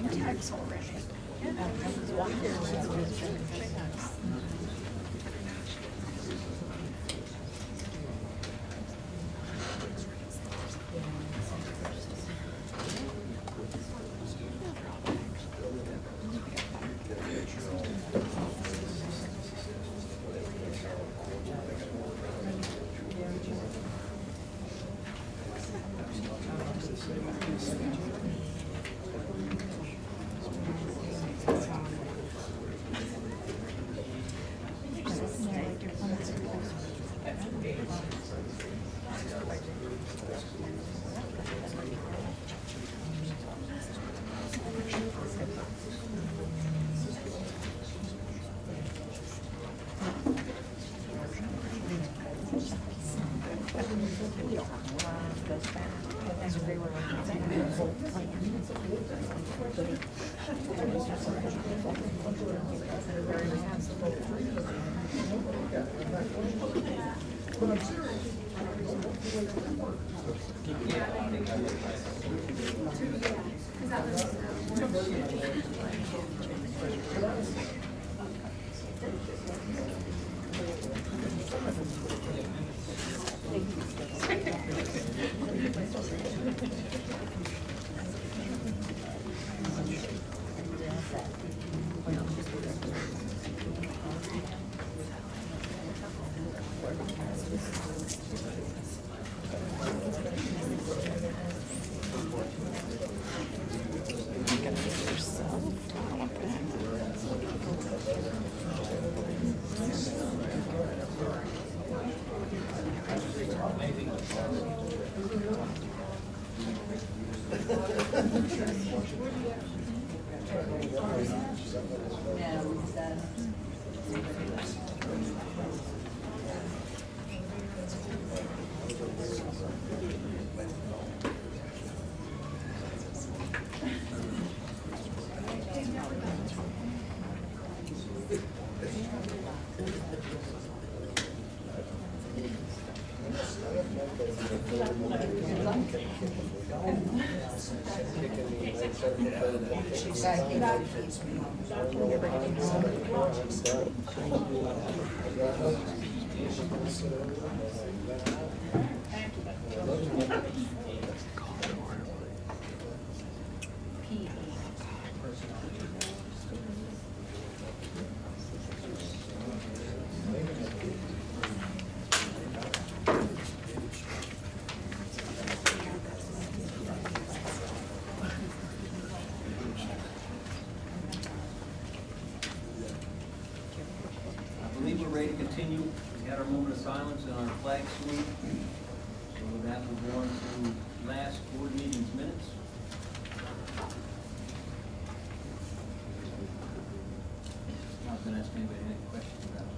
tax already. Ready to continue. We had our moment of silence and our flag salute. So with that, we'll go on to last board meeting's minutes. I was going to ask anybody any questions about it.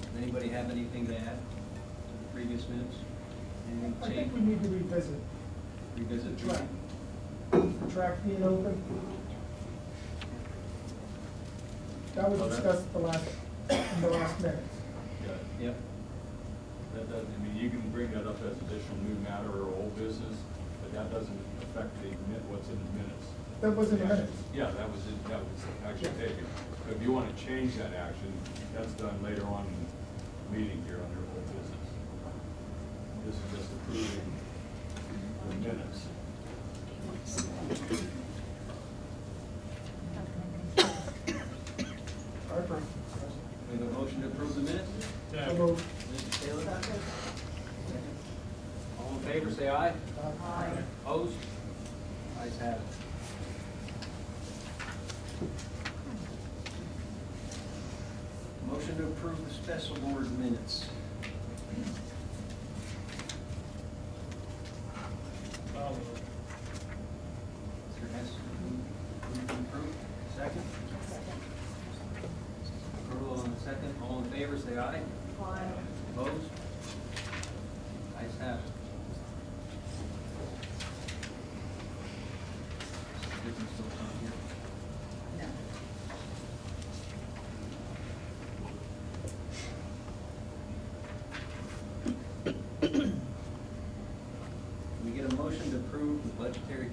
Does anybody have anything to add to the previous minutes? Anything I change? think we need to revisit Revisit the track. The track being open. That was discussed in the last minute. Yep. That doesn't, I mean, you can bring that up as additional new matter or old business, but that doesn't affect what's in the minutes. That was in the minutes. Yeah, that was actually taken. But if you want to change that action, that's done later on in the meeting here under old business. This is just approving the minutes. We have a motion to approve the minutes? Yeah. So Mr. Taylor? All in favor, say aye. Aye. Opposed? Ayes have it. Motion to approve the special board minutes. Mr. Hess, move to approve. Second? Approval on the second. All in favor, say aye. Aye. Opposed? Ayes have it. You can still come here. We get a motion to approve the budgetary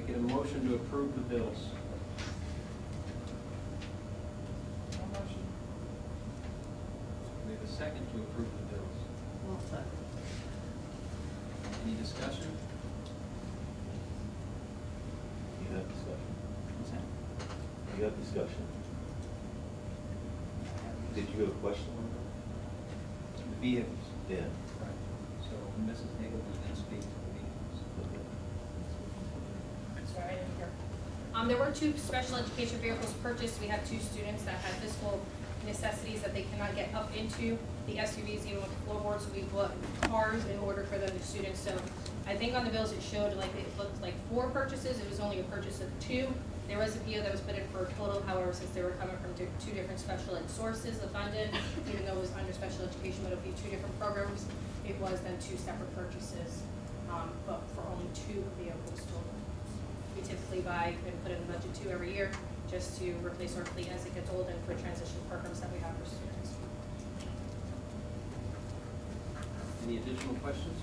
Get a motion to approve the bills. We have a second to approve the bills. Any discussion? You have discussion. What's that? You have discussion. Did you have a question on The vehicles. that? Yeah. Right. So Mrs. Nagel was going to speak to the vehicles. Sorry, I didn't hear. There were 2 special education vehicles purchased. We have 2 students that had physical necessities that they cannot get up into the SUVs, even with the floorboards. So we bought cars in order for the students. So I think on the bills it showed like it looked like 4 purchases. It was only a purchase of 2. There was a PO that was put in for a total, however, since they were coming from 2 different special ed sources of funded, even though it was under special education, but it would be 2 different programs, it was then 2 separate purchases, but for only 2 vehicles total. We typically buy and put in the budget 2 every year, just to replace our fleet as it gets old and for transition programs that we have for students. Any additional questions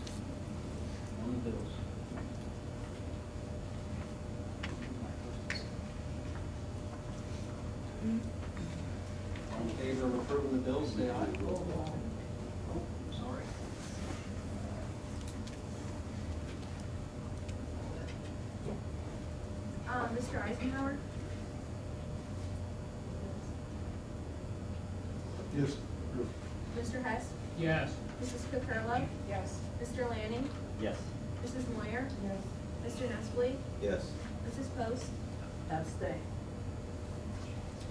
on the bills? All in favor of approving the bills, say aye. Oh, sorry. Mr. Eisenhower? Yes. Mr. Hess? Yes. Mrs. Cokerlo? Yes. Mr. Lanning? Yes. Mrs. Moyer? Yes. Mr. Nestle? Yes. Mrs. Post? Abstain.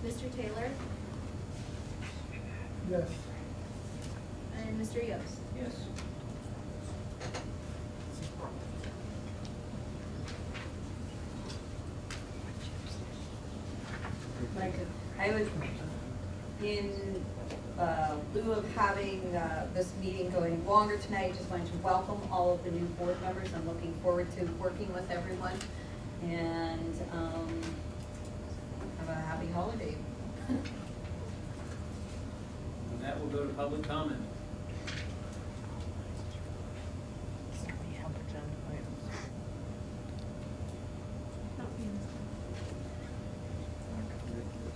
Mr. Taylor? Yes. And Mr. Yost? Yes. I would, in lieu of having this meeting going longer tonight, just wanted to welcome all of the new board members. I'm looking forward to working with everyone and have a happy holiday. With that, we'll go to public comment.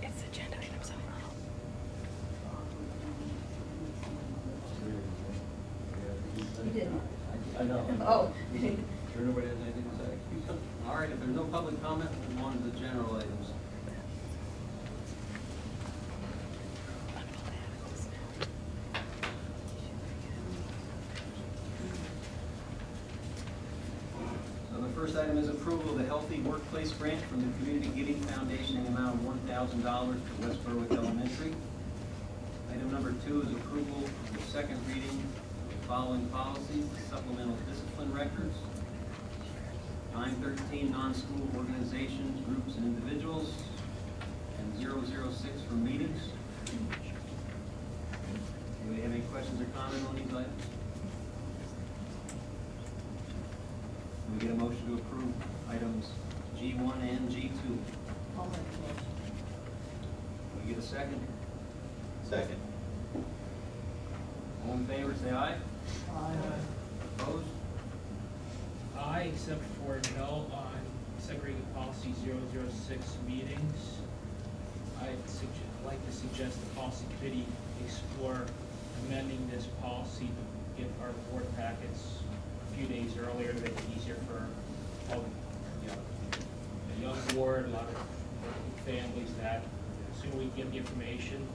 It's agenda items. You didn't? I know. Oh. Sure nobody has anything to say? All right, if there's no public comment, we'll move on to the general items. So the first item is approval of the Healthy Workplace Grant from the Community Giving Foundation in the amount of $1,000 to West Berwick Elementary. Item number 2 is approval of the second reading of the following policies: supplemental discipline records, 913 non-school organizations, groups, and individuals, and 006 for meetings. Anybody have any questions or comments on these items? Can we get a motion to approve items G1 and G2? I'll make the motion. Can we get a second? Second. All in favor, say aye. Opposed? Aye, except for no on segregated policy 006 meetings. I'd like to suggest the policy committee explore amending this policy to get our board packets a few days earlier to make it easier for all the young board, a lot of working families, that the sooner we get the information,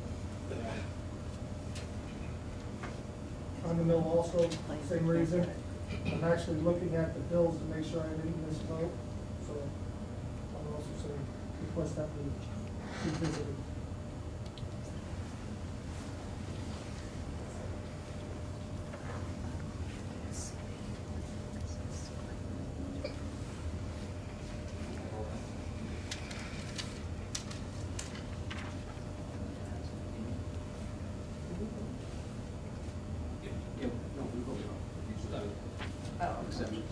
On the mill also, same reason. I'm actually looking at the bills to make sure I didn't miss a vote, so I'll also say, request that we revisit it. Yeah, no, we voted on Oh, exceptions.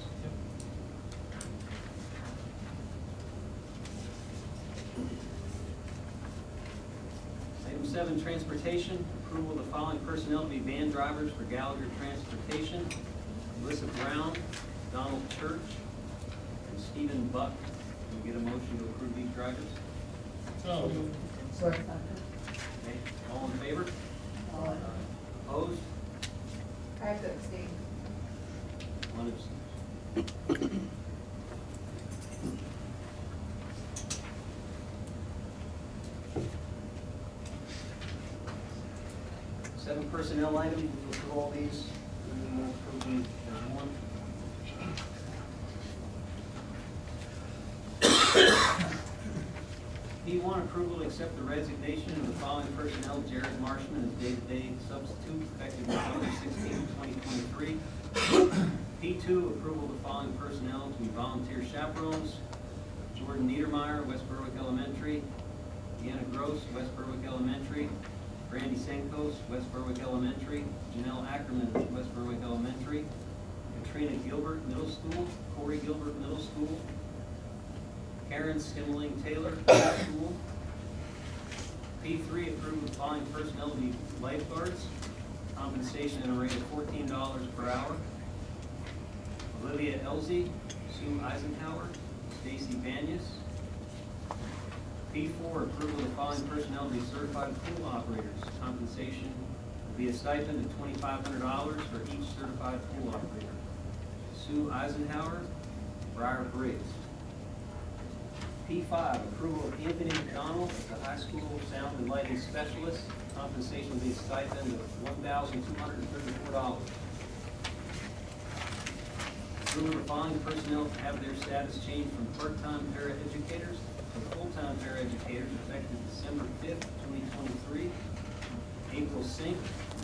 Item 7, transportation, approval of the following personnel to be van drivers for Gallagher Transportation: Melissa Brown, Donald Church, and Stephen Buck. we get a motion to approve these drivers? So, Second. Okay, all in favor? Opposed? I have to abstain. One abstention. Seven personnel items, we'll go through all these, and then we'll approve them as one. P1, approval to accept the resignation of the following personnel: Jared Marshman as day-to-day substitute effective November 16, 2023. P2, approval of the following personnel to be volunteer chaperones: Jordan Niedermeyer, West Berwick Elementary; Deanna Gross, West Berwick Elementary; Brandy Senkos, West Berwick Elementary; Janelle Ackerman, West Berwick Elementary; Katrina Gilbert, Middle School; Corey Gilbert, Middle School; Karen Skimmeling Taylor, Middle School. P3, approve the following personnel to be lifeguards, compensation at a rate of $14 per hour: Olivia Elzey, Sue Eisenhower, Stacy Banyas. P4, approval of the following personnel to be certified pool operators, compensation will be a stipend of $2,500 for each certified pool operator: Sue Eisenhower, Briar Briggs. P5, approval of Anthony McDonald as the high school sound and lighting specialist, compensation will be a stipend of $1,234. Approval of the following personnel to have their status changed from part-time paraeducators to full-time paraeducators effective December 5th, 2023. April Sink,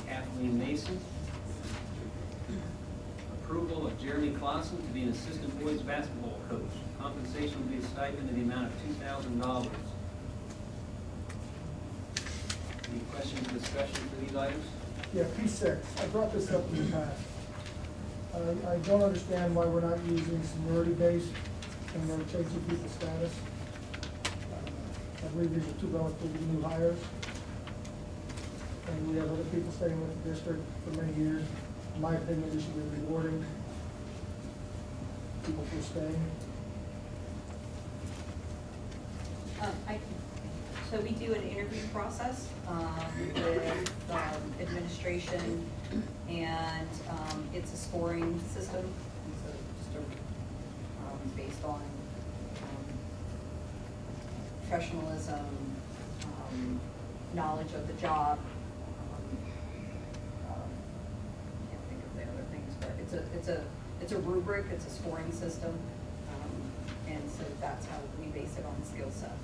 Kathleen Mason. Approval of Jeremy Clausen to be an assistant boys basketball coach. Compensation will be a stipend in the amount of $2,000. Any questions or discussion for these items? Yeah, P6, I brought this up in the past. I don't understand why we're not using seniority based when we're changing people's status. I believe these are two relatively new hires. And we have other people staying with the district for many years. In my opinion, we should be rewarding people for staying. So we do an interview process with administration, and it's a scoring system. So just based on professionalism, knowledge of the job. Can't think of the other things, but it's a rubric. It's a scoring system, and so that's how we base it on skill set.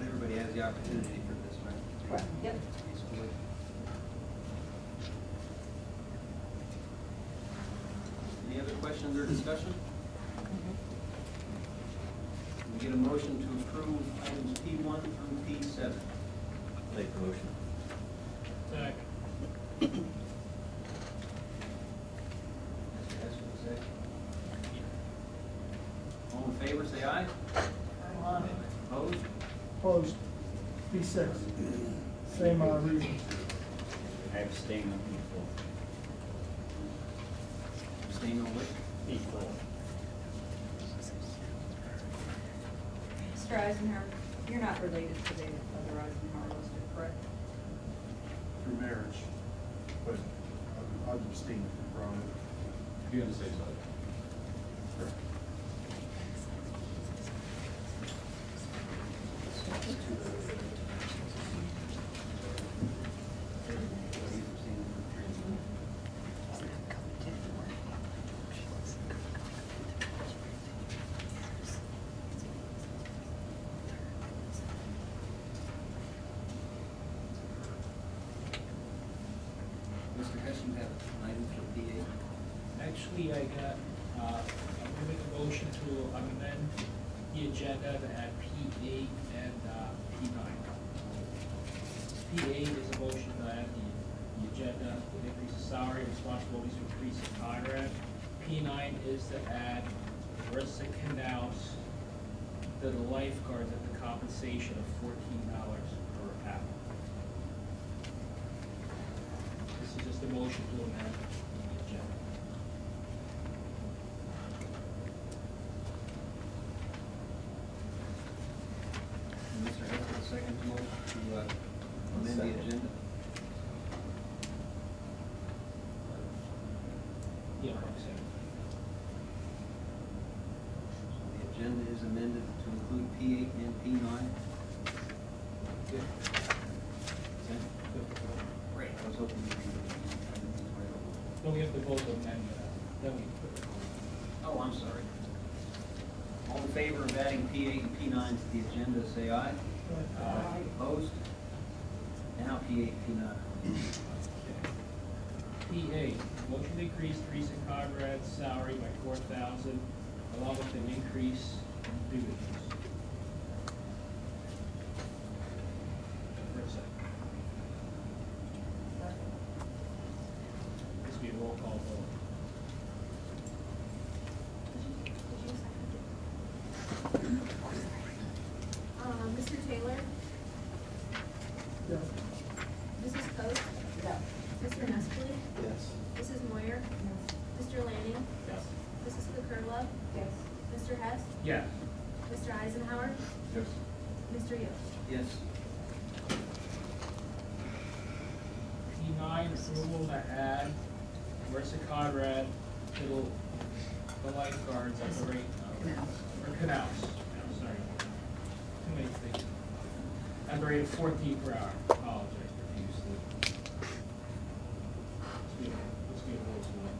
Everybody has the opportunity for this, right? Correct. Yep. Basically. Any other questions or discussion? Can we get a motion to approve items P1 through P7? Make the motion. second. Mr. Hess, will say. All in favor, say aye. Aye. Opposed? Opposed, P6, same reasons. I abstain on Abstain on which? P4. Mr. Eisenhower, you're not related to the other Eisenhower listed, correct? Through marriage, but I've abstained from it. You're gonna say so. Mr. Hess, you have an item for P8. Actually, I'm gonna make a motion to amend the agenda to add P8 and P9. P8 is a motion to add the agenda, to increase the salary, responsibilities, increase in Conrad. P9 is to add Marissa Canals to the lifeguards at the compensation of $14 per hour. This is just a motion to amend the agenda. Yeah, accept. The agenda is amended to include P8 and P9. Good. Great. I was hoping you could. No, we have to vote on that, then we put it. Oh, I'm sorry. All in favor of adding P8 and P9 to the agenda, say aye. Aye. Opposed? Now P8, P9. P8, motion to increase Teresa Conrad's salary by $4,000, along with an increase in duties. For a second. This will be a roll call vote. Mr. Taylor? Yes. Mrs. Coates? No. Mr. Nestle? Yes. Mrs. Moyer? Mr. Lanning? Yes. Mrs. Kukurla? Yes. Mr. Hess? Yes. Mr. Eisenhower? Yes. Mr. Yost? Yes. P9, approval to add Marissa Conrad to the lifeguards at the rate of, or canals, I'm sorry, too many things. At the rate of 14 per hour, apologize profusely. Let's get a voice vote.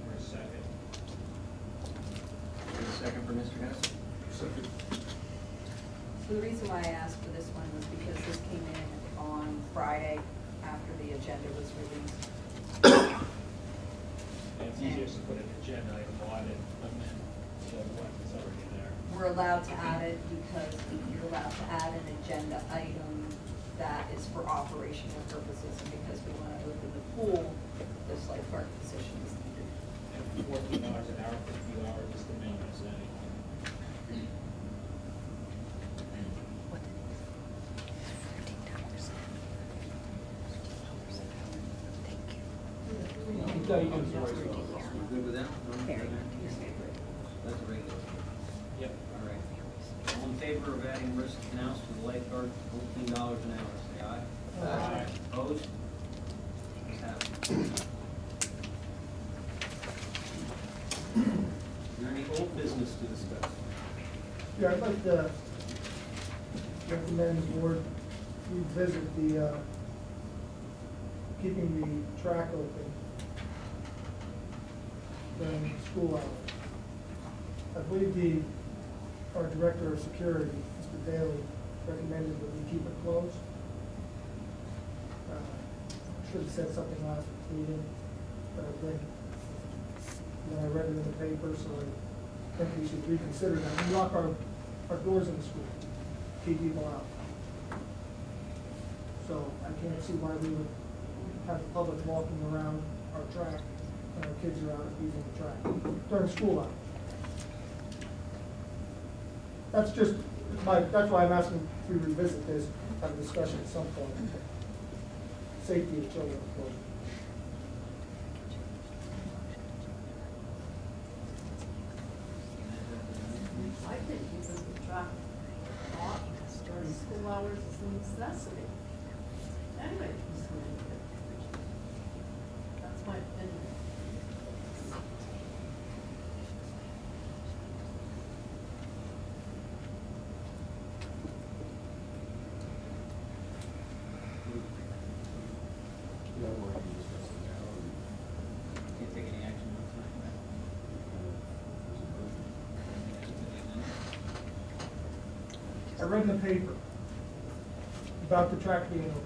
For a second. Is there a second for Mr. Hess? Second. So the reason why I asked for this one was because this came in on Friday after the agenda was released. And it's easier to put an agenda item on it than what is already there. We're allowed to add it because you're allowed to add an agenda item that is for operational purposes, and because we want to open the pool, this lifeguard position is needed. And $14 an hour, $50 is the minimum, is that it? You got your voice vote. You good with that? No? That's a regular. Yep. All right. All in favor of adding Marissa Canals to the lifeguard, $14 an hour, say aye. Aye. Opposed? Ayes have it. Is there any old business to discuss? Yeah, I'd like to recommend the board revisit the, keeping the track open during school hours. I believe our director of security, Mr. Daly, recommended that we keep it closed. Should have said something last meeting, but I think, I read it in the paper, so I think we should reconsider that. We lock our doors in the school, keep people out. So I can't see why we would have the public walking around our track and our kids are out using the track during school hours. That's why I'm asking if we revisit this, have a discussion at some point. Safety of children, of course. I think using the track off during school hours is a necessity. Anyway, that's my opinion. Can't take any action on tonight, I read in the paper about the track being open.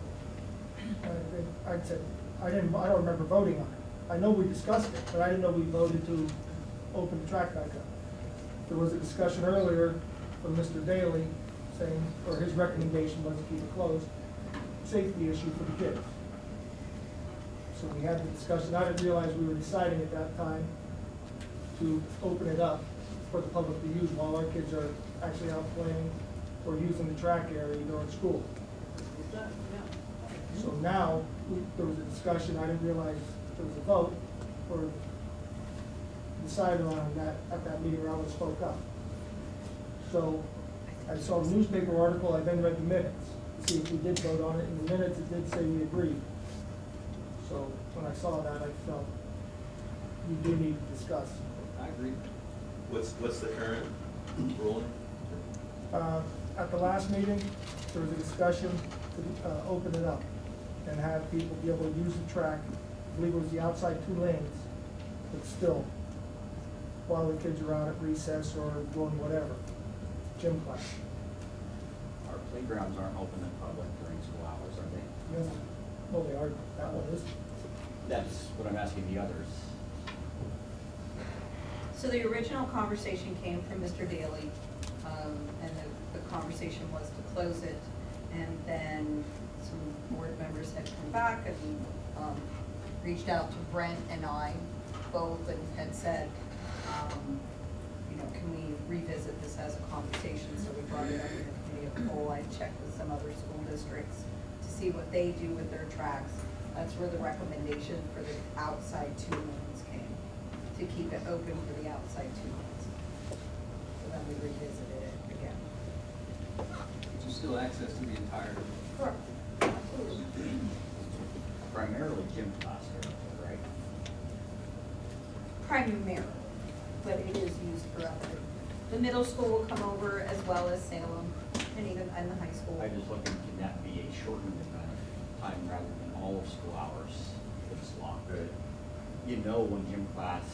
I don't remember voting on it. I know we discussed it, but I didn't know we voted to open the track back up. There was a discussion earlier from Mr. Daly saying, or his recommendation was to keep it closed, safety issue for the kids. So we had the discussion. I didn't realize we were deciding at that time to open it up for the public to use while our kids are actually out playing or using the track area during school. So now, there was a discussion, I didn't realize there was a vote, or decided on that at that meeting, or I spoke up. So, I saw a newspaper article, I then read the minutes, to see if we did vote on it. In the minutes, it did say we agreed. So, when I saw that, I felt you do need to discuss. I agree. What's the current ruling? At the last meeting, there was a discussion to open it up and have people be able to use the track. I believe it was the outside 2 lanes, but still, while the kids are out at recess or doing whatever, gym class. Our playgrounds aren't open to public during school hours, are they? Yes. Oh, they are, that one is. That's what I'm asking the others. So the original conversation came from Mr. Daly, and the conversation was to close it. And then some board members had come back and reached out to Brent and I both and had said, you know, can we revisit this as a conversation? So we brought it up in the committee of the whole. I checked with some other school districts to see what they do with their tracks. That's where the recommendation for the outside 2 lanes came, to keep it open for the outside 2 lanes. So then we revisited it again. But you still access to the entire. Correct. Primarily gym class there, right? Primarily, but it is used for other. The middle school will come over as well as Salem and even in the high school. I just looking, can that be a shortened amount of time rather than all of school hours if it's locked? Right. You know when gym class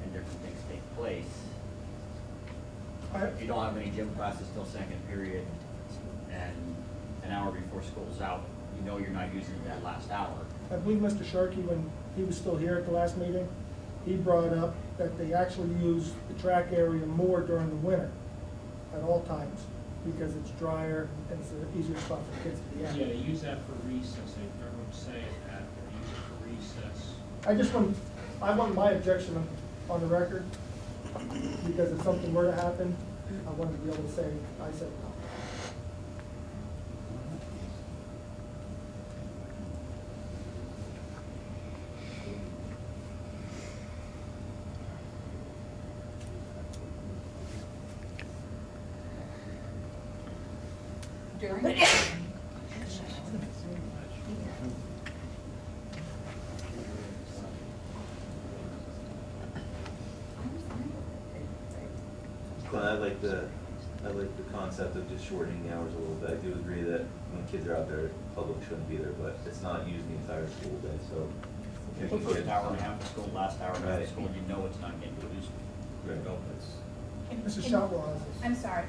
and different things take place. If you don't have any gym classes till second period and an hour before school's out, you know you're not using that last hour. I believe Mr. Sharkey, when he was still here at the last meeting, he brought up that they actually use the track area more during the winter at all times because it's drier and it's an easier spot for kids to be at. Yeah, they use that for recess, everyone's saying that, they use it for recess. I want my objection on the record because if something were to happen, I wanted to be able to say, I said no. During. But I like the concept of just shortening the hours a little bit. I do agree that when kids are out there, public shouldn't be there, but it's not using the entire school day, so. If the first hour and a half of school, last hour and a half of Right. school, you know it's not getting used. Right. Mrs. Shotwell has this. I'm sorry.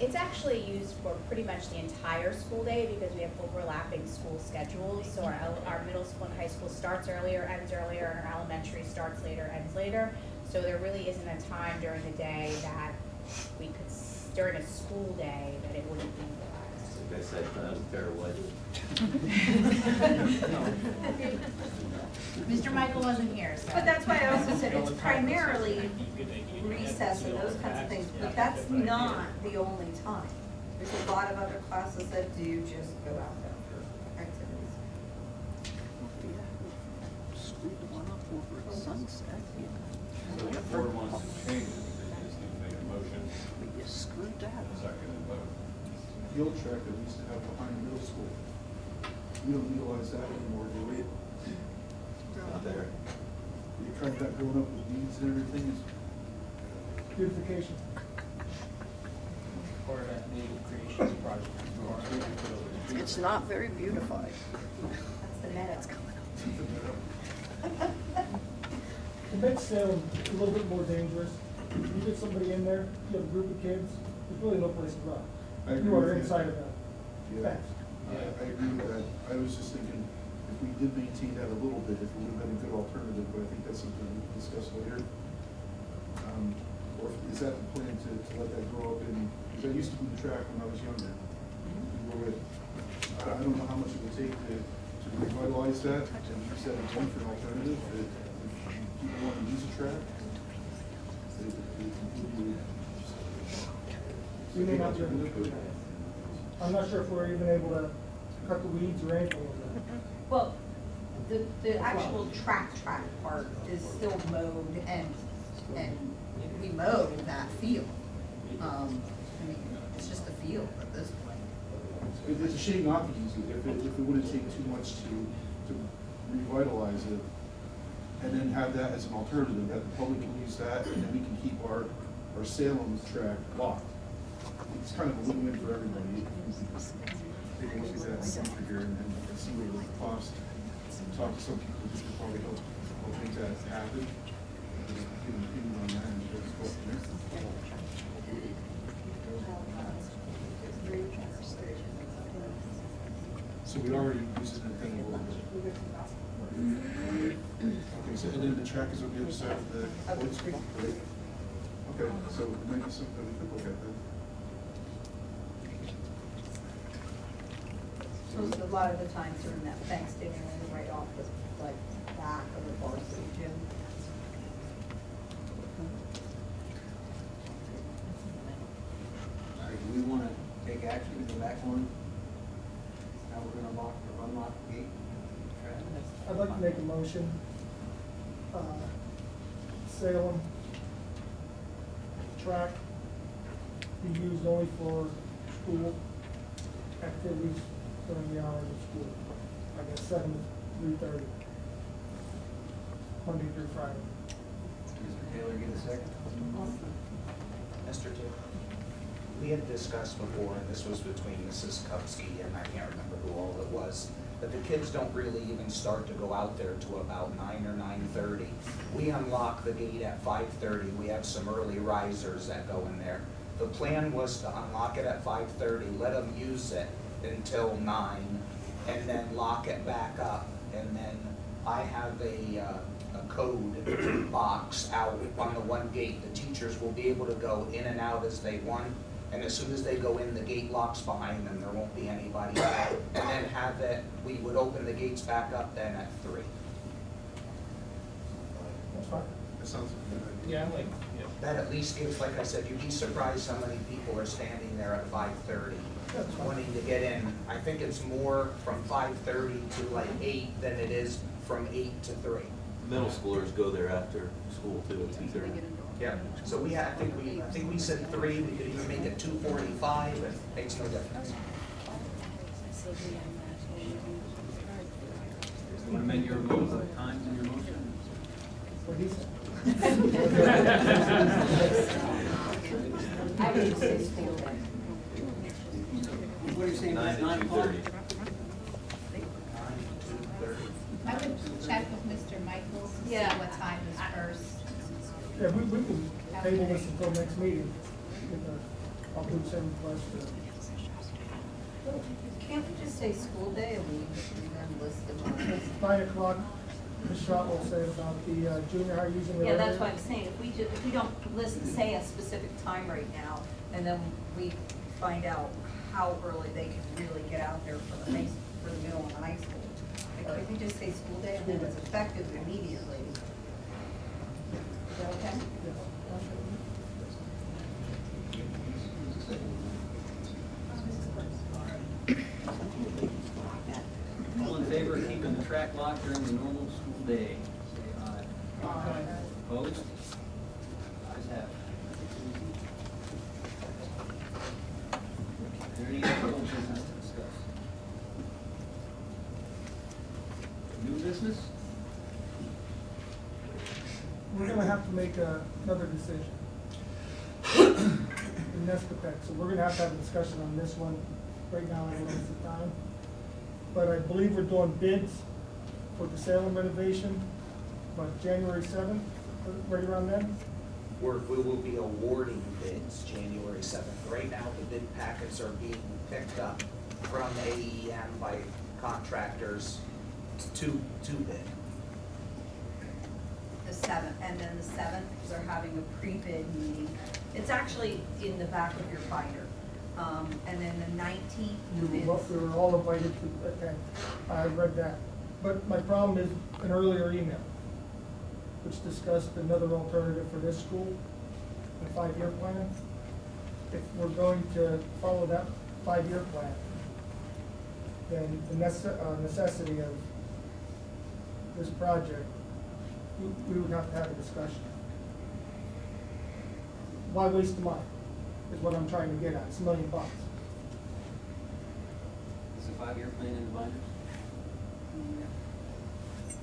It's actually used for pretty much the entire school day because we have overlapping school schedules. So our middle school and high school starts earlier, ends earlier, and our elementary starts later, ends later. So there really isn't a time during the day that we could, during a school day, that it wouldn't be utilized. Like I said, that was a terrible idea. Mr. Michael wasn't here, so. But that's why I also said it's primarily recess and those kinds of things, but that's not the only time. There's a lot of other classes that do just go out there for activities. So if the board wants to change it, they just need to make a motion. Second and vote. Field track that we used to have behind the middle school. We don't utilize that anymore, do we? Not there. You tried that going up with weeds and everything, Beautification. Part of that native creations project. It's not very beautified. That's the meta. It makes Salem a little bit more dangerous. You get somebody in there, you have a group of kids, there's really no place to run. I agree You are with you. inside of that yeah, fence. I agree with that. I was just thinking, if we did maintain that a little bit, if it would have been a good alternative, but I think that's something we can discuss later. Or is that the plan to let that grow up in, because I used to do the track when I was younger. We were with, I don't know how much it would take to revitalize that and use that again for an alternative. If people want to use a track, We may not be able to do that. I'm not sure if we're even able to cut the weeds or anything like that. Well, the actual track part is still mowed and we mowed that field. I mean, it's just a field at this point. It's a shame not to use it, if it wouldn't take too much to revitalize it. and then have that as an alternative, that the public can use that, and then we can keep our Salem track locked. It's kind of a win-win for everybody. Take a look at that picture here and see what it would cost. Talk to some people who could probably help make that happen. Just give an opinion on that and just go from there. So we already used it in a little bit. Okay, so and then the track is on the other side of the Floyd Street, right? Okay, so it might be something we could look at then. So a lot of the times during that Thanksgiving, right off the, like, back of the varsity gym. All right, do we want to take action to go back on how we're gonna lock or unlock the gate? I'd like to make a motion, Salem track be used only for school activities during the hours of school. I guess 7 to 3:30, Monday through Friday. Mr. Taylor, get a second? Mr. Taylor, we had discussed before, and this was between Mrs. Kupsky and I can't remember who all it was, that the kids don't really even start to go out there to about 9 or 9:30. We unlock the gate at 5:30. We have some early risers that go in there. The plan was to unlock it at 5:30, let them use it until 9, and then lock it back up. And then I have a code box out on the one gate. The teachers will be able to go in and out as they want. And as soon as they go in, the gate locks behind them, there won't be anybody there. And then have it, we would open the gates back up then at 3. That's fine. That sounds like a good idea. Yeah, I like, yeah. That at least gives, like I said, you'd be surprised how many people are standing there at 5:30 That's fine. wanting to get in. I think it's more from 5:30 to like 8 than it is from 8 to 3. Middle schoolers go there after school too at 2:30. Yeah, so we had, I think we said 3, we could even make it 2:45, it makes no difference. You want to amend your motion, times in your motion? What he said. I would say school day. What are you saying, 9 to 9 o'clock? 2:30. 2:30. I would check with Mr. Michaels to see Yeah. what time is first. Yeah, we can table this until next meeting. I'll do some request. Can't we just say school day and we then list them on? 9 o'clock, Ms. Shotwell said about the junior high using it. Yeah, that's earlier. what I'm saying, if we don't say a specific time right now, and then we find out how early they can really get out there for the middle and high school. Like, if we just say school day and then it's effective immediately. Is that okay? All in favor of keeping the track locked during the normal school day, say aye. Aye. Opposed? Ayes have it. Is there any other old business to discuss? New business? We're gonna have to make another decision. In Nescatec, so we're gonna have to have a discussion on this one. Right now, I don't have the time. But I believe we're doing bids for the Salem renovation, but January 7th, right around then? We will be awarding bids January 7th. Right now, the bid packets are being picked up from AEM by contractors to bid. The 7th, and then the 7th, they're having a pre-bid meeting. It's actually in the back of your binder. And then the 19th We is. were all invited to attend. I read that. But my problem is an earlier email, which discussed another alternative for this school, a 5-year plan. If we're going to follow that 5-year plan, then the necessity of this project, we would have to have a discussion. Why waste the money, is what I'm trying to get at. It's $1 million. Is the 5-year plan in the binders?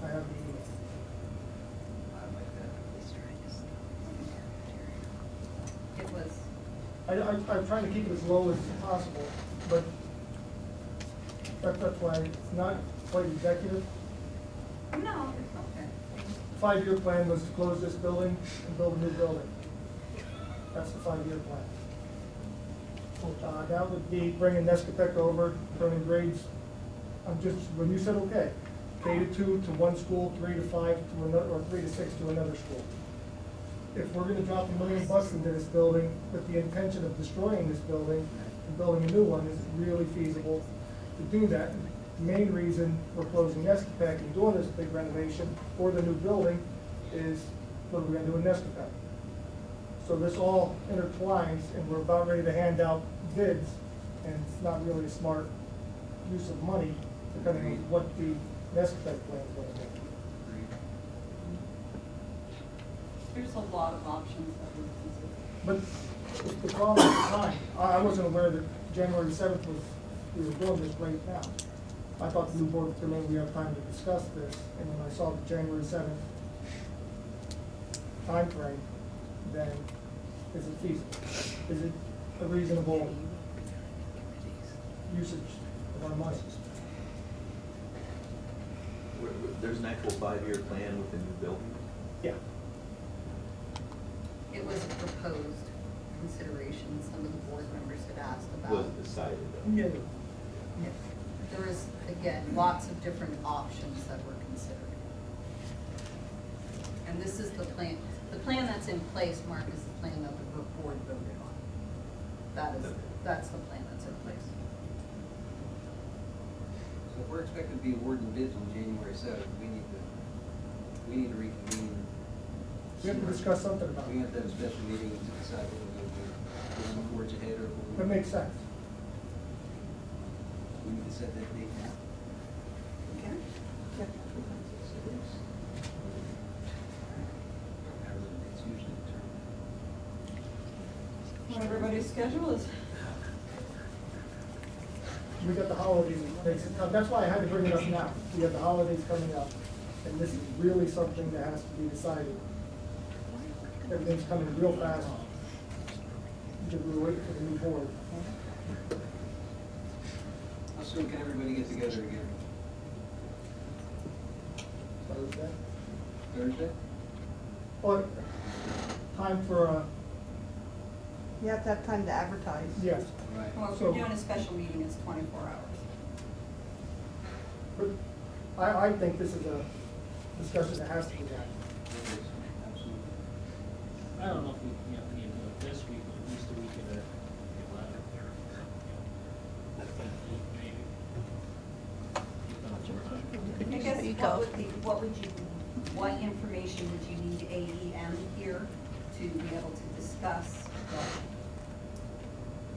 I have the email. I'm trying to keep it as low as possible, but that's why it's not quite executive. No, it's okay. 5-year plan was to close this building and build a new building. That's the 5-year plan. That would be bringing Nescatec over, bringing grades, when you said okay, K-2 to one school, 3 to 5 to another, or 3 to 6 to another school. If we're gonna drop $1 million into this building with the intention of destroying this building and building a new one, is it really feasible to do that? The main reason we're closing Nescatec and doing this big renovation for the new building is what are we gonna do in Nescatec? So this all intertwines, and we're about ready to hand out bids, and it's not really a smart use of money, depending on what the Nescatec plan is going to be. There's a lot of options that we consider. But the problem at the time, I wasn't aware that January 7th was, we were doing this right now. I thought the new board would come in, we have time to discuss this, and when I saw the January 7th timeframe, then is it feasible? Is it a reasonable usage of our money? There's an actual 5-year plan with the new building? Yeah. It was a proposed consideration, some of the board members had asked about. Was decided though? No. Yeah. There is, again, lots of different options that were considered. And this is the plan that's in place, Mark, is the plan that the board voted on. That's the plan that's in place. So if we're expected to be awarding bids on January 7th, we need to reconvene. We have to discuss something about We it. have to have a special meeting to decide what we're going to do. We're going to forge ahead, or That makes sense. we need to set that date now. Okay. It's usually determined. What everybody's schedule is. We got the holidays, that's why I had to bring it up now. We got the holidays coming up, and this is really something that has to be decided. Everything's coming real fast, because we're waiting for the new board. How soon can everybody get together again? Thursday. Thursday? Or time for, You have to have time to advertise. yes, Right. Well, if So- we're doing a special meeting, it's 24 hours. but I think this is a discussion that has to be had. Absolutely. I don't know if we, need to do it this week, but at least the week of the 11th or, maybe. I guess, what information would you need AEM here to be able to discuss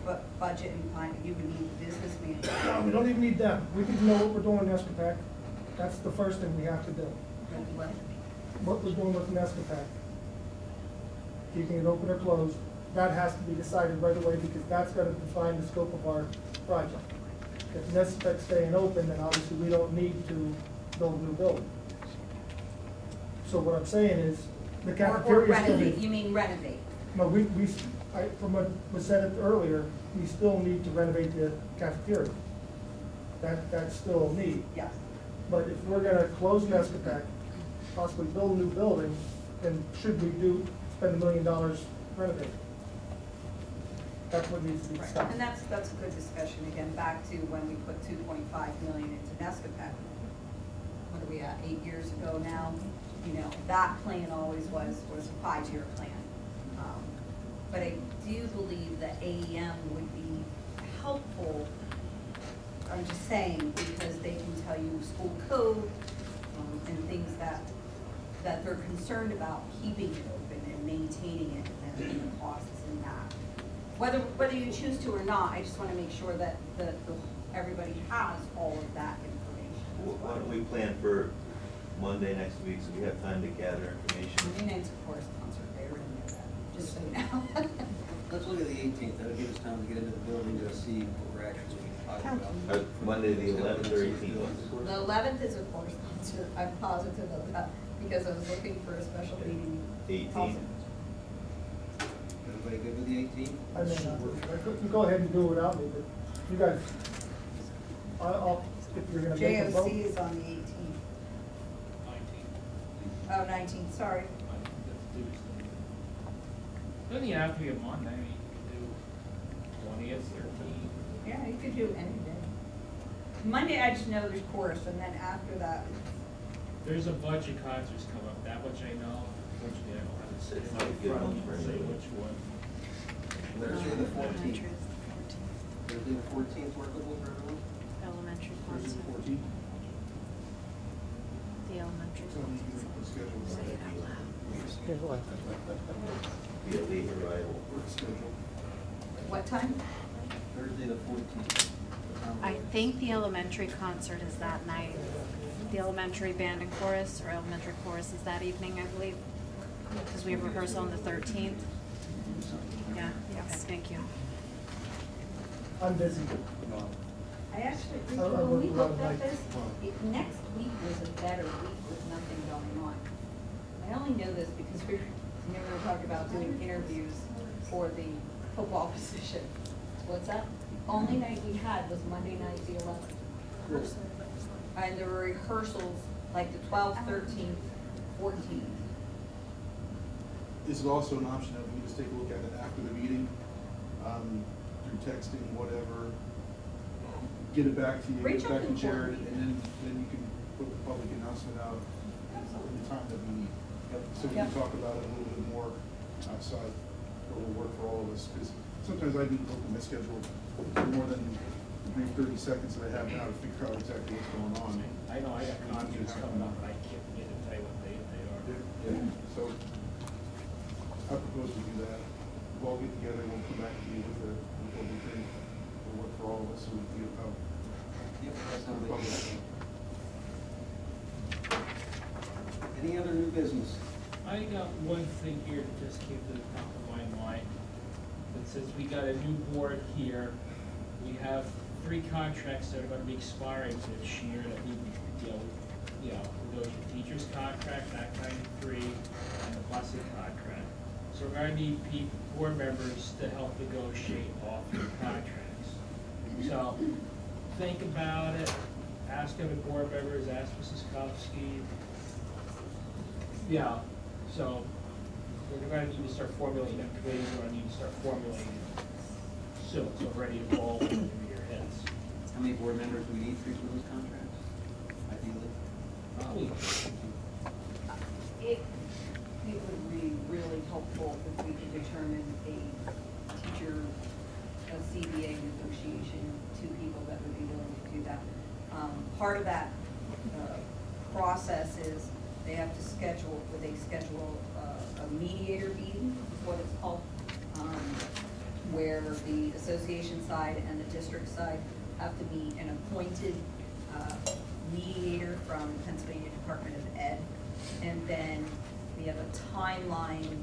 the budget and plan? You would need the business manager. No, we don't even need them. We need to know what we're doing in Nescatec. That's the first thing we have to do. What we're doing with Nescatec. Keeping it open or closed, that has to be decided right away, because that's gonna define the scope of our project. If Nescatec's staying open, then obviously we don't need to build a new building. So what I'm saying is, the Or cafeteria still renovate, needs. you mean renovate? No, from what was said earlier, we still need to renovate the cafeteria. That's still a need. Yes. But if we're gonna close Nescatec, possibly build a new building, then should we spend $1 million renovating? That's what needs to be Right. discussed. And that's a good discussion, again, back to when we put 2.5 million into Nescatec. What are we at, 8 years ago now? That plan always was a 5-year plan. But I do believe that AEM would be helpful, I'm just saying, because they can tell you school code, and things that they're concerned about keeping it open and maintaining it, and the costs in that. Whether you choose to or not, I just want to make sure that everybody has all of that information. Why don't we plan for Monday next week, so we have time to gather information? Rename's a chorus concert, they already know that, just so you know. Let's look at the 18th. That'll give us time to get into the building to see what we're actually talking about. Monday, the 11th or 18th? The 11th is a chorus concert, I'm positive of that, because I was looking for a special meeting. 18th? Everybody good with the 18th? I may not, you go ahead and do it without me, but you guys, I'll, if you're gonna make a vote. JOC is on the 18th. 19th. Oh, 19th, sorry. That's Tuesday. Doesn't even have to be a Monday, I mean, you could do 20th, 13th. Yeah, you could do any day. Monday, I just know there's chorus, and then after that, There's a bunch of concerts come up, that much I know, unfortunately, I don't have it It's in not a good front of one me for to say anybody. which one. Thursday the 14th. Elementary is Thursday the 14th workable for everyone? the 14th. Elementary Thursday the concert. 14th. The elementary So you concert. can schedule Say it out loud. Be a late arrival. work schedule. what time? Thursday the 14th. I think the elementary concert is that night. The elementary band and chorus, or elementary chorus is that evening, I believe. Because we have rehearsal on the 13th. Yeah, okay, thank you. I'm busy. I actually, I when we would looked like- at this, next week was a better week with nothing going on. I only know this because we were talking about doing interviews for the football position. What's that? Only night we had was Monday night, the 11th. And there were rehearsals like the 12th, 13th, 14th. Is it also an option that we just take a look at it after the meeting, through texting, whatever? Get it back to you, get Reach it out back to to Jared, Courtney. and then you can put the public announcement out in the time that we need. So we can Yep. talk about it a little bit more outside, what will work for all of us, because sometimes I need to look at my schedule for more than the brief 30 seconds that I have now to figure out exactly what's going on. I know I got concerts coming up, but I can't begin to tell you what day they are. Yeah, so I propose we do that. We'll all get together, we'll come back to you with what we think will work for all of us, so we can get it out. Yep, that sounds like a plan. Any other new business? I got one thing here that just came to the top of my mind. That says we got a new board here. We have 3 contracts that are gonna be expiring this year that need to be, those are teacher's contract, Act 93, and the busing contract. So we're gonna need board members to help negotiate off your contracts. So, think about it, ask other board members, ask Mrs. Kopsky. Yeah, so we're gonna need to start formulating them committees, we're gonna need to start formulating soon, so we're ready to roll into your heads. How many board members do we need for each of those contracts, ideally? Probably, It would be really helpful if we could determine a teacher, a CBA negotiation, 2 people that would be willing to do that. Part of that process is they have to schedule a mediator meeting, is what it's called, where the association side and the district side have to meet an appointed mediator from Pennsylvania Department of Ed. And then we have a timeline,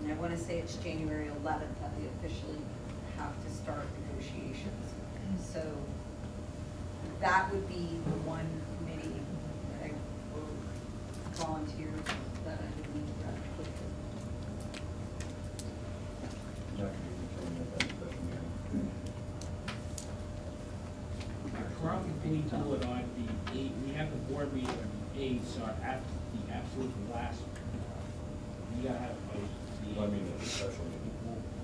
I want to say it's January 11th that we officially have to start negotiations. So that would be the one committee that I would volunteer that I would meet rather quickly. probably do it on the 8th, we have the board meeting on the 8th, so at the absolute last, we gotta have, I mean, it's a special meeting.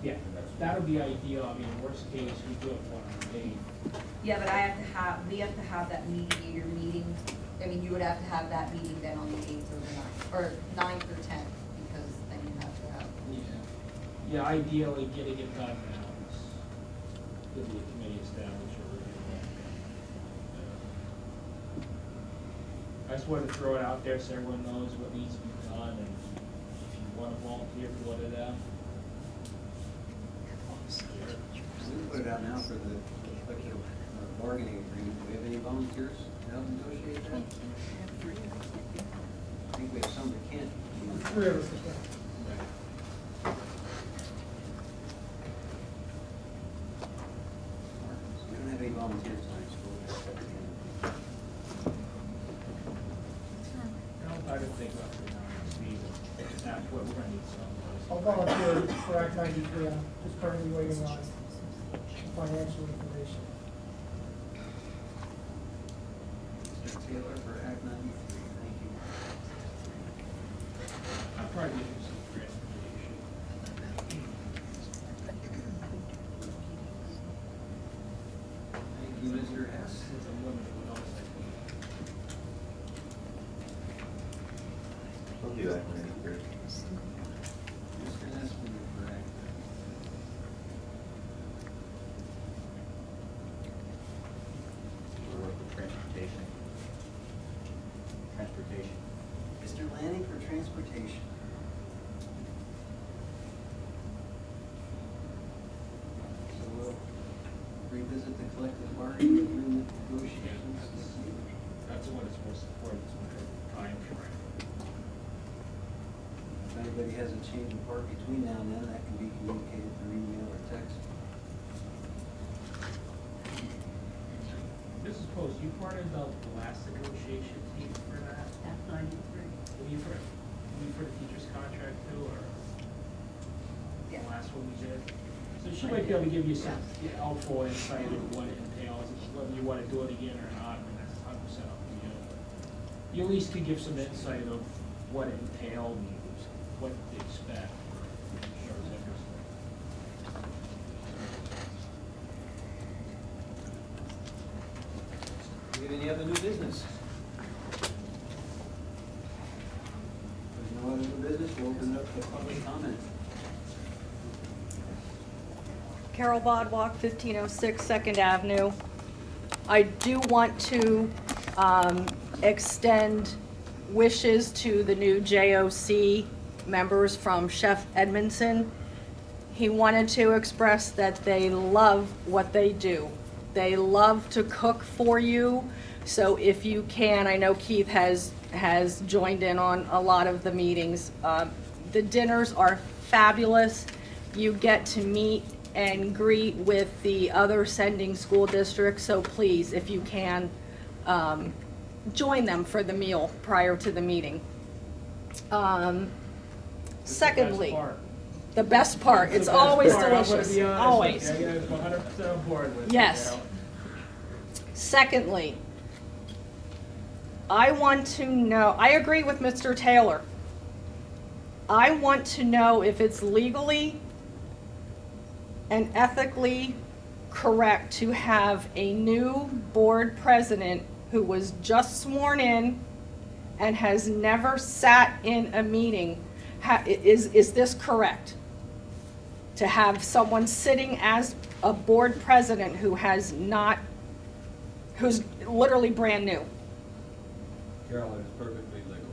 yeah, that'll be ideal, I mean, worst case, we do it one on the 8th. Yeah, but we have to have that mediator meeting, I mean, you would have to have that meeting then on the 8th or the 9th, or 9th or 10th, because then you have to have. Yeah, ideally, getting it done now is, there'll be a committee established or review. I just wanted to throw it out there so everyone knows what needs to be done, and if you want to volunteer for one of them. We can put it out now for the collective bargaining agreement. Do we have any volunteers to help negotiate that? I think we have some that can't. 3 of us are there. We don't have any volunteers tonight, so we'll have that at the end. I don't think about it. season. That's what we're gonna need some. I'll volunteer for Act 93. I'm just currently waiting on financial information. Mr. Taylor for Act 93, thank you. I'll probably give you some transportation. Thank you, Mr. Hess. Since I'm limited with all this. I'll do Act 93. Mr. Nesbitt for Act We'll work with transportation. Transportation. Mr. Lanning for Transportation. So we'll revisit the collective bargaining agreement negotiations this year. That's what it's supposed to support, it's what the time frame. If anybody has a change of heart between now and then, that can be communicated through email or text. Mrs. Post, you part of the last negotiation team for that? Act 93. Were you for the teacher's contract too, or the Yeah. last one we did? So she might be able to give you some helpful insight of what it entails, whether you want to do it again or not. I mean, that's 100% up to you. But you at least could give some insight of what it entailed and what to expect. Sure, it's interesting. Do we have any other new business? There's no other new business, we'll open it up to public comment. Carol Bodwalk, 1506 Second Avenue. I do want to extend wishes to the new JOC members from Chef Edmondson. He wanted to express that they love what they do. They love to cook for you. So if you can, I know Keith has joined in on a lot of the meetings. The dinners are fabulous. You get to meet and greet with the other sending school districts. So please, if you can, join them for the meal prior to the meeting. Secondly, the best part, it's always delicious, always. I'm 100% on board with it. Yes. Secondly, I want to know, I agree with Mr. Taylor. I want to know if it's legally and ethically correct to have a new board president who was just sworn in and has never sat in a meeting. Is this correct? To have someone sitting as a board president who has not, who's literally brand new? Carolyn, it's perfectly legal,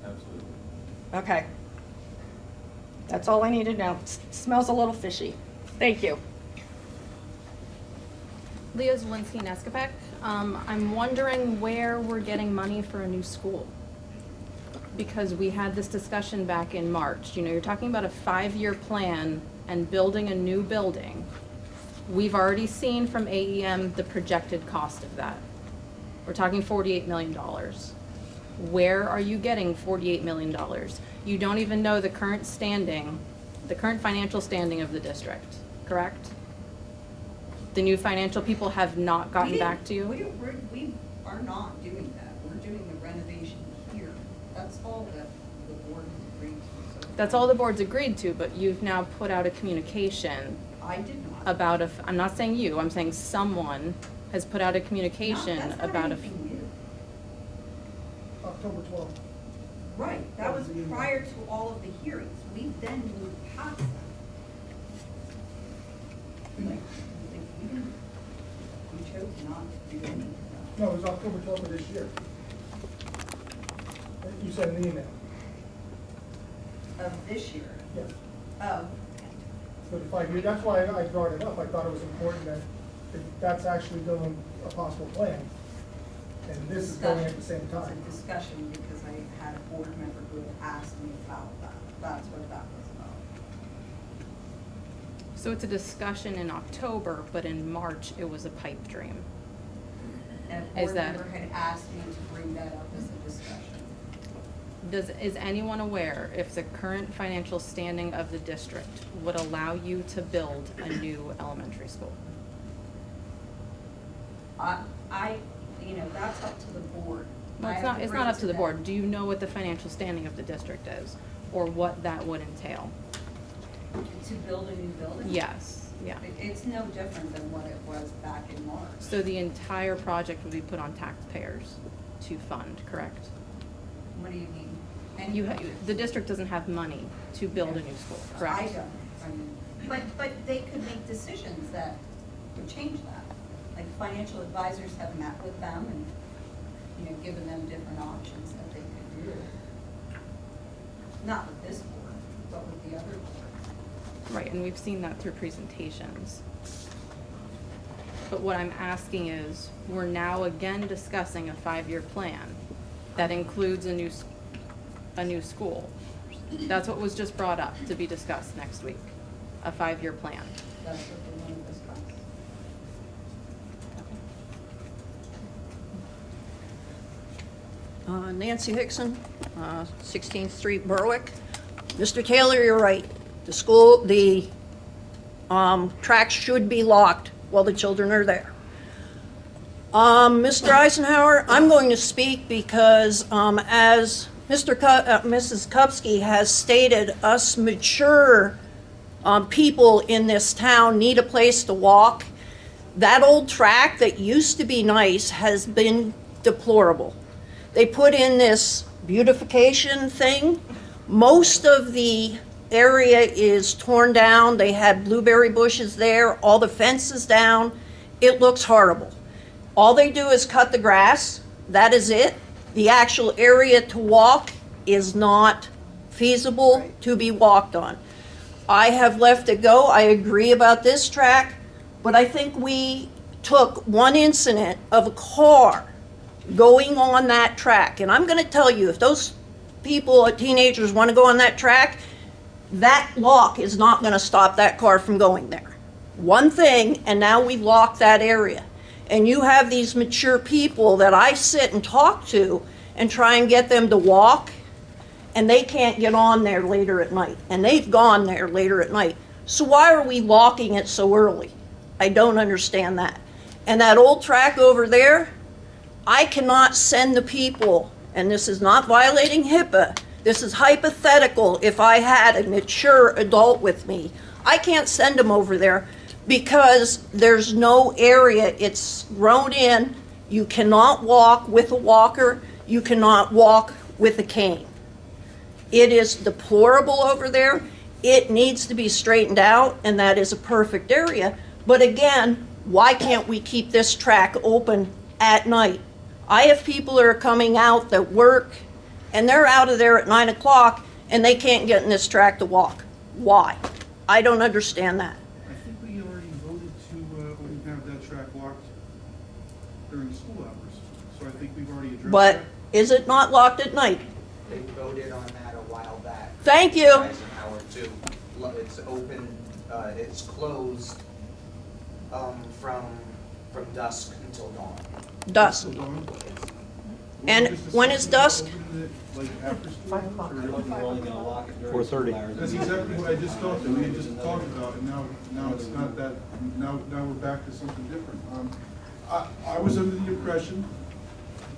absolutely. Okay. That's all I need to know. Smells a little fishy. Thank you. Leah Zielinski, Nescapec. I'm wondering where we're getting money for a new school. Because we had this discussion back in March. You know, you're talking about a 5-year plan and building a new building. We've already seen from AEM the projected cost of that. We're talking $48 million. Where are you getting $48 million? You don't even know the current standing, the current financial standing of the district, correct? The new financial people have not gotten back to you? We are not doing that. We're doing the renovation here. That's all that the board has agreed to. So That's all the board's agreed to, but you've now put out a communication I did not. about a, I'm not saying you, I'm saying someone has put out a communication That's not about a, anything new. October 12th. Right, that was prior to all of the hearings. We then moved past that. Like, we chose not to do anything. No, it was October 12th of this year. You sent an email. Of this year. Yes. Oh, For the 5 years, that's why I brought it up. I thought it was important that if that's actually doing a possible plan. And this is going at the same It's time. a discussion because I had a board member who had asked me about that. That's what that was about. so it's a discussion in October, but in March it was a pipe dream. And a Is board that- member had asked me to bring that up as a discussion. Is anyone aware if the current financial standing of the district would allow you to build a new elementary school? That's up to the board. Well, it's not up to the board. Do you know what the financial standing of the district is, or what that would entail? To build a new building? Yes, yeah. It's no different than what it was back in March. So the entire project would be put on taxpayers to fund, correct? What do you mean? And the district doesn't have money to build a new school, correct? I don't. I mean, but they could make decisions that would change that. Like financial advisors have met with them and, given them different options that they could do. Not with this board, but with the other board. Right, and we've seen that through presentations. But what I'm asking is, we're now again discussing a 5-year plan that includes a new school. That's what was just brought up to be discussed next week, a 5-year plan. That's what they want to discuss. Nancy Hickson, 16th Street, Berwick. Mr. Taylor, you're right. The tracks should be locked while the children are there. Mr. Eisenhower, I'm going to speak because as Mrs. Kupsky has stated, us mature people in this town need a place to walk. That old track that used to be nice has been deplorable. They put in this beautification thing. Most of the area is torn down. They had blueberry bushes there, all the fences down. It looks horrible. All they do is cut the grass. That is it. The actual area to walk is not feasible to be walked on. I have left it go. I agree about this track, but I think we took one incident of a car going on that track. And I'm going to tell you, if those people, teenagers, want to go on that track, that lock is not going to stop that car from going there. One thing, and now we lock that area. And you have these mature people that I sit and talk to and try and get them to walk, and they can't get on there later at night. And they've gone there later at night. So why are we locking it so early? I don't understand that. And that old track over there, I cannot send the people, and this is not violating HIPAA, this is hypothetical. If I had a mature adult with me, I can't send them over there because there's no area. It's grown in. You cannot walk with a walker. You cannot walk with a cane. It is deplorable over there. It needs to be straightened out, and that is a perfect area. But again, why can't we keep this track open at night? I have people that are coming out that work, and they're out of there at 9 o'clock, and they can't get in this track to walk. Why? I don't understand that. I think we already voted to have that track locked during school hours. So I think we've already addressed But that. is it not locked at night? They voted on that a while back. Thank you. Eisenhower too. It's open, it's closed, from dusk until dawn. Dusk. So, Dawn, And just the when is system dusk? open it, like after school? 5 o'clock. Or- We're only gonna lock it during 4:30. school hours. That's exactly what I just talked about. We had just talked about, and now it's not that. Now we're back to something different. I was under the impression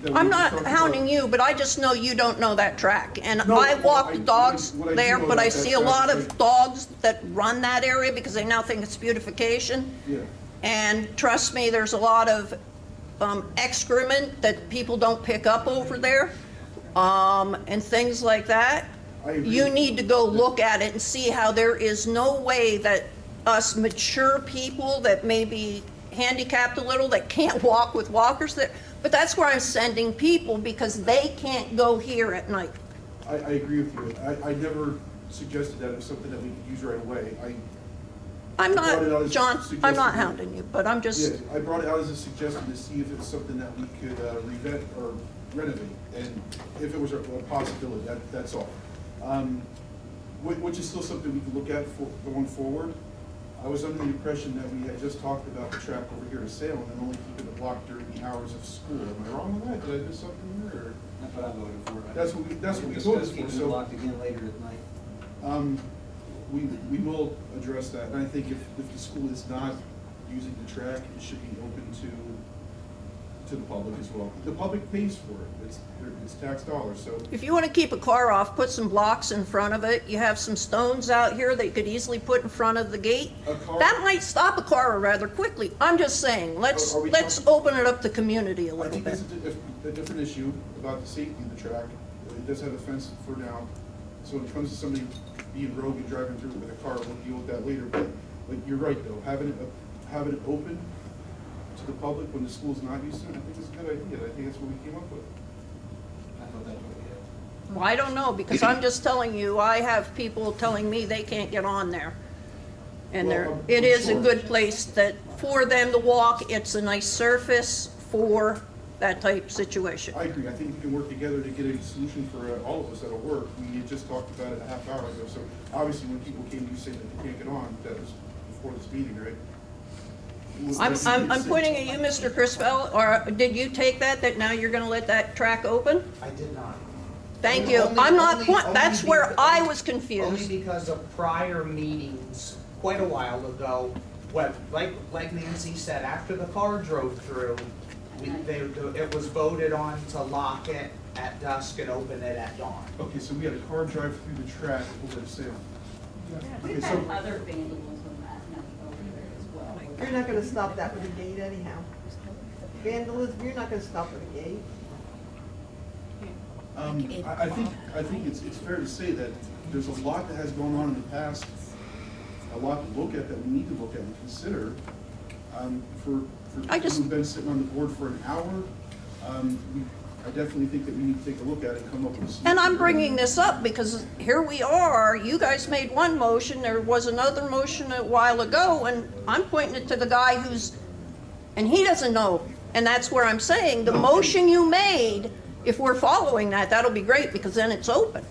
that we I'm just not talked about- hounding you, but I just know you don't know that track. And No, I walk the what dogs I do there, know but about I that see a track lot is of that- dogs that run that area because they now think it's beautification. Yeah. And trust me, there's a lot of excrement that people don't pick up over there, and things like that. I agree. You need to go look at it and see how there is no way that us mature people that may be handicapped a little, that can't walk with walkers, but that's where I'm sending people because they can't go here at night. I agree with you. I never suggested that it was something that we could use right away. I'm brought it out not, as John, I'm suggestion. not hounding you, but I'm just, Yeah, I brought it out as a suggestion to see if it's something that we could revamp or renovate, and if it was a possibility, that's all. Which is still something we can look at for going forward. I was under the impression that we had just talked about the track over here to Salem and only keeping it blocked during the hours of school. Am I wrong with that? Did I miss something here? Or? That's what I voted for. That's what we voted Discuss for, keeping it so. locked again later at night. We will address that, and I think if the school is not using the track, it should be open to the public as well. The public pays for it, it's tax dollars, so. If you want to keep a car off, put some blocks in front of it. You have some stones out here that you could easily put in front of the gate. That might stop a car rather quickly. I'm just saying, let's Are we open it up to community a I little think bit. that's a different issue about the safety of the track. It does have a fence for now, so when it comes to somebody being rogue and driving through it with a car, we'll deal with that later. But you're right though, having it open to the public when the school's not using it, I think it's a good idea. I think that's what we came up with. I thought that's what we had. Well, I don't know, because I'm just telling you, I have people telling me they can't get on there. And Well, it is a sure. good place that, for them to walk, it's a nice surface for that type situation. I agree. I think we can work together to get a solution for all of us that'll work. We had just talked about it a half hour ago, so obviously when people came to you saying that they can't get on, that was before this meeting, right? I'm pointing at you, Mr. Criswell, or did you take that now you're gonna let that track open? I did not. Thank you. Only- I'm not, only that's where because- I was Only confused. because of prior meetings, quite a while ago, like Nancy said, after the car drove through, it was voted on to lock it at dusk and open it at dawn. Okay, so we had a car drive through the track over the sale. We've Okay, had so- other vandalism that night over there as well. You're not gonna stop that with a gate anyhow. Vandalism, you're not gonna stop with a gate. I think it's fair to say that there's a lot that has gone on in the past, a lot to look at that we need to look at and consider. For people who've been sitting on the board for an hour, I definitely think that we need to take a look at it and come up with a solution. And I'm bringing this up because here we are, you guys made one motion, there was another motion a while ago, and I'm pointing it to the guy and he doesn't know. And that's where I'm saying, the motion you made, if we're following that, that'll be great, because then it's open.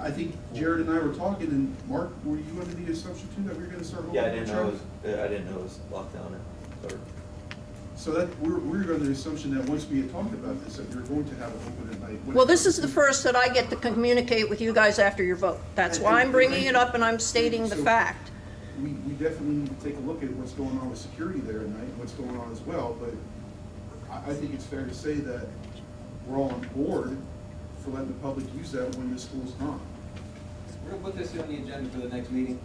I think Jared and I were talking, and Mark, were you under the assumption too that we were gonna start? Yeah, I opening didn't the know track? I didn't know it was locked down or. So that, we're under the assumption that once we had talked about this, that we were going to have it open at night. Well, this is the first that I get to communicate with you guys after your vote. That's why I'm bringing it up and I'm stating the So, fact. We definitely need to take a look at what's going on with security there at night, what's going on as well, but I think it's fair to say that we're all on board for letting the public use that when the school's gone. We're gonna put this on the agenda for the next meeting.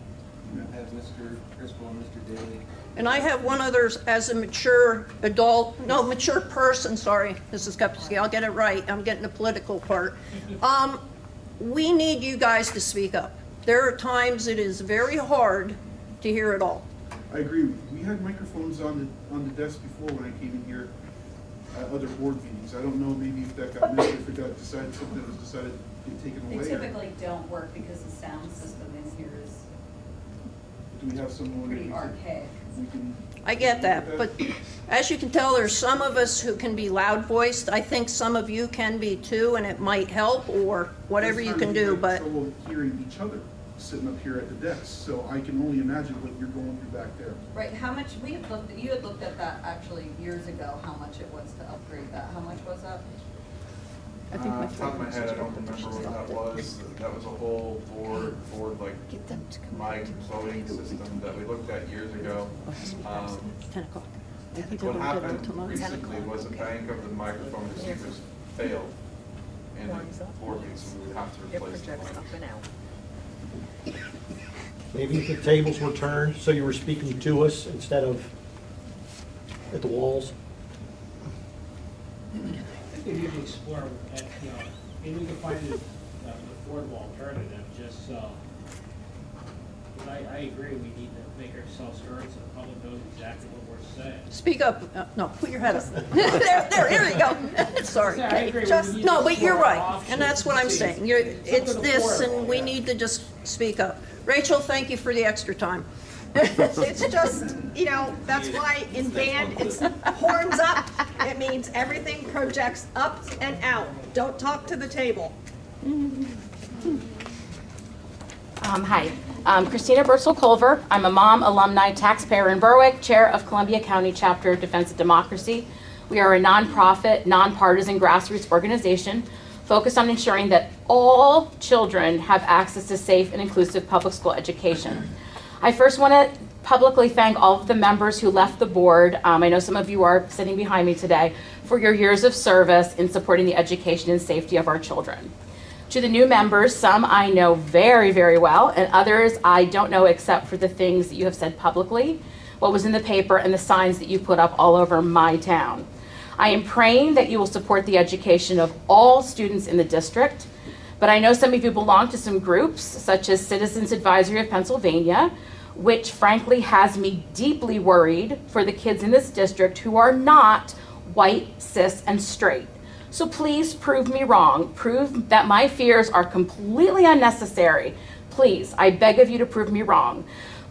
We're gonna have Mr. Crispo and Mr. Daly. And I have one other, as a mature mature person, sorry, Mrs. Kupski, I'll get it right, I'm getting the political part. We need you guys to speak up. There are times it is very hard to hear it all. I agree. We had microphones on the desk before when I came in here at other board meetings. I don't know, maybe if that got missed, if it got decided, something was decided to get taken They away. typically don't work because the sound system in here is Do we have someone? pretty archaic. We can. I get that, but as you can tell, there's some of us who can be loud voiced. I think some of you can be too, and it might help, or whatever you can do, but. Trouble hearing each other sitting up here at the desk, so I can only imagine what you're going through back there. Right, how much, you had looked at that actually years ago, how much it was to upgrade that. How much was that? Off the top of my head, I don't remember what that was. That was a whole board like mic voting system that we looked at years ago. 10 o'clock. What happened recently was a bank of the microphone receivers failed in the board meeting, so we would have to replace them. Maybe if the tables were turned so you were speaking to us instead of at the walls. I think we need to explore, maybe we can find an affordable alternative, just so. But I agree, we need to make ourselves heard so the public knows exactly what we're saying. Speak up, no, put your head up. Here you go. Sorry. Yeah, I agree. Just, We need no, to but you're explore right, options and that's what to I'm see. saying. It's Something this, and affordable, we yeah. need to just speak up. Rachel, thank you for the extra time. It's just, that's why in band, it's horns up. It means everything projects up and out. Don't talk to the table. Hi, I'm Christina Burtsell-Culver. I'm a mom, alumni, taxpayer in Berwick, chair of Columbia County Chapter of Defense of Democracy. We are a nonprofit, nonpartisan grassroots organization focused on ensuring that all children have access to safe and inclusive public school education. I first want to publicly thank all of the members who left the board. I know some of you are sitting behind me today, for your years of service in supporting the education and safety of our children. To the new members, some I know very, very well, and others I don't know except for the things that you have said publicly, what was in the paper, and the signs that you put up all over my town. I am praying that you will support the education of all students in the district, but I know some of you belong to some groups, such as Citizens Advisory of Pennsylvania, which frankly has me deeply worried for the kids in this district who are not white, cis, and straight. So please prove me wrong. Prove that my fears are completely unnecessary. Please, I beg of you to prove me wrong.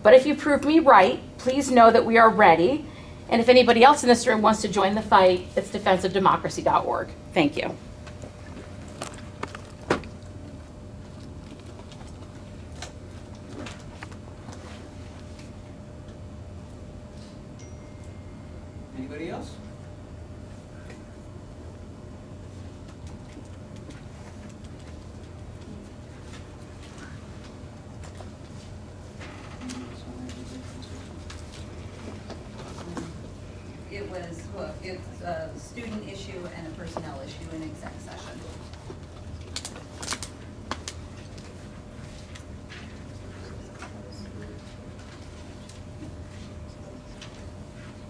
But if you prove me right, please know that we are ready. And if anybody else in this room wants to join the fight, it's defenseofdemocracy.org. Thank you. Anybody else? It's a student issue and a personnel issue in exec session.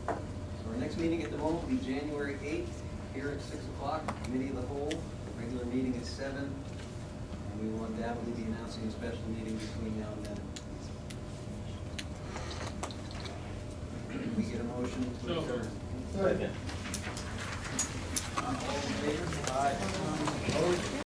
So our next meeting at the moment will be January 8th, here at 6 o'clock, committee of the whole, regular meeting at 7. And we will undoubtedly be announcing a special meeting between now and then. Can we get a motion to adjourn? Second. All in favor? Aye. Opposed?